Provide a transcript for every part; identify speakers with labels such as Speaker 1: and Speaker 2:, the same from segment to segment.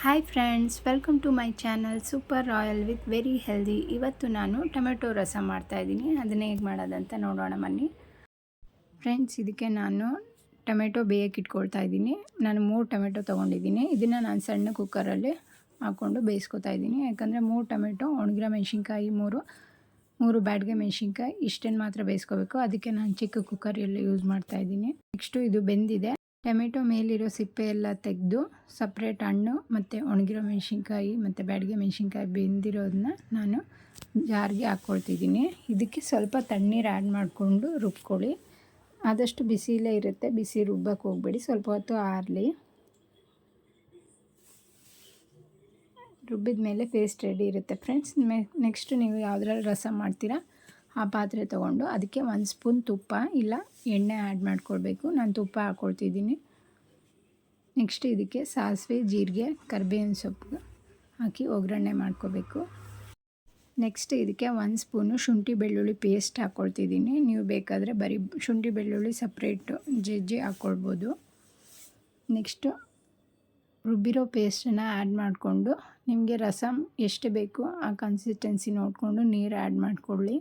Speaker 1: Hi friends, welcome to my channel super royal with very healthy. ಇವತ್ತು ನಾನು tomato ರಸ ಮಾಡ್ತಾಯಿದ್ದೀನಿ. ಅದನ್ನು ಹೇಗೆ ಮಾಡೋದಂತ ನೋಡೋಣ ಬನ್ನಿ ಫ್ರೆಂಡ್ಸ್. ಇದಕ್ಕೆ ನಾನು ಟೊಮೆಟೊ ಬೇಯಕ್ಕೆ ಇಟ್ಕೊಳ್ತಾ ಇದ್ದೀನಿ. ನಾನು 3 ಟೊಮೆಟೊ ತೊಗೊಂಡಿದ್ದೀನಿ. ಇದನ್ನು ನಾನು ಸಣ್ಣ ಕುಕ್ಕರಲ್ಲಿ ಹಾಕ್ಕೊಂಡು ಬೇಯಿಸ್ಕೊತಾ ಇದ್ದೀನಿ. ಯಾಕಂದರೆ 3 ಟೊಮೆಟೊ, ಒಣಗಿರೋ ಮೆಣಸಿನ್ಕಾಯಿ ಮೂರು ಬ್ಯಾಡ್ಗೆ ಮೆಣಸಿನ್ಕಾಯಿ ಇಷ್ಟನ್ನು ಮಾತ್ರ ಬೇಯಿಸ್ಕೋಬೇಕು. ಅದಕ್ಕೆ ನಾನು ಚಿಕ್ಕ ಕುಕ್ಕರಲ್ಲಿ ಯೂಸ್ ಮಾಡ್ತಾಯಿದ್ದೀನಿ. ನೆಕ್ಸ್ಟು ಇದು ಬೆಂದಿದೆ. ಟೊಮೆಟೊ ಮೇಲಿರೋ ಸಿಪ್ಪೆ ಎಲ್ಲ ತೆಗೆದು ಸಪ್ರೇಟ್ ಹಣ್ಣು ಮತ್ತು ಒಣಗಿರೋ ಮೆಣಸಿನ್ಕಾಯಿ ಮತ್ತು ಬ್ಯಾಡಗೆ ಮೆಣಸಿನ್ಕಾಯಿ ಬೆಂದಿರೋದನ್ನ ನಾನು ಜಾರ್ಗೆ ಹಾಕ್ಕೊಳ್ತಿದ್ದೀನಿ. ಇದಕ್ಕೆ ಸ್ವಲ್ಪ ತಣ್ಣೀರು ಆ್ಯಡ್ ಮಾಡಿಕೊಂಡು ರುಬ್ಕೊಳ್ಳಿ. ಆದಷ್ಟು ಬಿಸಿಲೇ ಇರುತ್ತೆ, ಬಿಸಿ ರುಬ್ಬಕ್ಕೆ ಹೋಗಬೇಡಿ, ಸ್ವಲ್ಪ ಹೊತ್ತು ಆರಲಿ. ರುಬ್ಬಿದ ಮೇಲೆ ಪೇಸ್ಟ್ ರೆಡಿ ಇರುತ್ತೆ ಫ್ರೆಂಡ್ಸ್. ನೆಕ್ಸ್ಟ್ ನೀವು ಯಾವುದ್ರಲ್ಲಿ ರಸ ಮಾಡ್ತೀರಾ ಆ ಪಾತ್ರೆ ತೊಗೊಂಡು ಅದಕ್ಕೆ 1 ಸ್ಪೂನ್ ತುಪ್ಪ ಇಲ್ಲ ಎಣ್ಣೆ ಆ್ಯಡ್ ಮಾಡ್ಕೊಳ್ಬೇಕು. ನಾನು ತುಪ್ಪ ಹಾಕ್ಕೊಳ್ತಿದ್ದೀನಿ. ನೆಕ್ಸ್ಟ್ ಇದಕ್ಕೆ ಸಾಸಿವೆ, ಜೀರಿಗೆ, ಕರಿಬೇವಿನ ಸೊಪ್ಪು ಹಾಕಿ ಒಗ್ಗರಣೆ ಮಾಡ್ಕೋಬೇಕು. ನೆಕ್ಸ್ಟ್ ಇದಕ್ಕೆ 1 ಸ್ಪೂನು ಶುಂಠಿ ಬೆಳ್ಳುಳ್ಳಿ ಪೇಸ್ಟ್ ಹಾಕ್ಕೊಳ್ತಿದ್ದೀನಿ. ನೀವು ಬೇಕಾದರೆ ಬರೀ ಶುಂಠಿ ಬೆಳ್ಳುಳ್ಳಿ ಸಪ್ರೇಟು ಜಜ್ಜಿ ಹಾಕ್ಕೊಳ್ಬೋದು. ನೆಕ್ಸ್ಟು ರುಬ್ಬಿರೋ ಪೇಸ್ಟನ್ನು ಆ್ಯಡ್ ಮಾಡಿಕೊಂಡು ನಿಮಗೆ ರಸಮ್ ಎಷ್ಟು ಬೇಕು ಆ ಕನ್ಸಿಸ್ಟೆನ್ಸಿ ನೋಡಿಕೊಂಡು ನೀರು ಆ್ಯಡ್ ಮಾಡಿಕೊಳ್ಳಿ.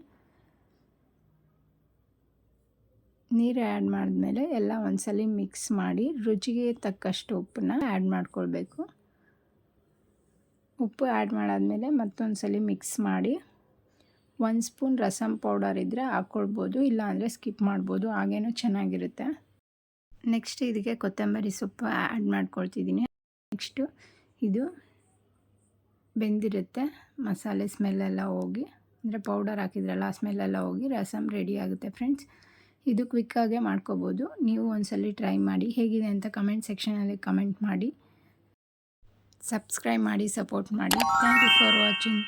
Speaker 1: ನೀರು ಆ್ಯಡ್ ಮಾಡಿದ್ಮೇಲೆ ಎಲ್ಲ ಒಂದ್ಸಲ ಮಿಕ್ಸ್ ಮಾಡಿ ರುಚಿಗೆ ತಕ್ಕಷ್ಟು ಉಪ್ಪನ್ನ ಆ್ಯಡ್ ಮಾಡ್ಕೊಳ್ಬೇಕು. ಉಪ್ಪು ಆ್ಯಡ್ ಮಾಡಾದಮೇಲೆ ಮತ್ತೊಂದು ಸಲ ಮಿಕ್ಸ್ ಮಾಡಿ 1 ಸ್ಪೂನ್ ರಸಮ್ ಪೌಡರ್ ಇದ್ದರೆ ಹಾಕ್ಕೊಳ್ಬೋದು, ಇಲ್ಲಾಂದರೆ ಸ್ಕಿಪ್ ಮಾಡ್ಬೋದು, ಹಾಗೇನೂ ಚೆನ್ನಾಗಿರುತ್ತೆ. ನೆಕ್ಸ್ಟ್ ಇದಕ್ಕೆ ಕೊತ್ತಂಬರಿ ಸೊಪ್ಪು ಆ್ಯಡ್ ಮಾಡ್ಕೊಳ್ತಿದ್ದೀನಿ. ನೆಕ್ಸ್ಟು ಇದು ಬೆಂದಿರುತ್ತೆ, ಮಸಾಲೆ ಸ್ಮೆಲ್ಲೆಲ್ಲ ಹೋಗಿ, ಅಂದರೆ ಪೌಡರ್ ಹಾಕಿದ್ರಲ್ಲ ಆ ಸ್ಮೆಲ್ಲೆಲ್ಲ ಹೋಗಿ ರಸಮ್ ರೆಡಿ ಆಗುತ್ತೆ ಫ್ರೆಂಡ್ಸ್. ಇದು ಕ್ವಿಕ್ಕಾಗೆ ಮಾಡ್ಕೋಬೋದು. ನೀವು ಒಂದ್ಸಲ ಟ್ರೈ ಮಾಡಿ, ಹೇಗಿದೆ ಅಂತ ಕಮೆಂಟ್ ಸೆಕ್ಷನಲ್ಲಿ ಕಮೆಂಟ್ ಮಾಡಿ. ಸಬ್ಸ್ಕ್ರೈಬ್ ಮಾಡಿ, ಸಪೋರ್ಟ್ ಮಾಡಿ. Thank you for watching.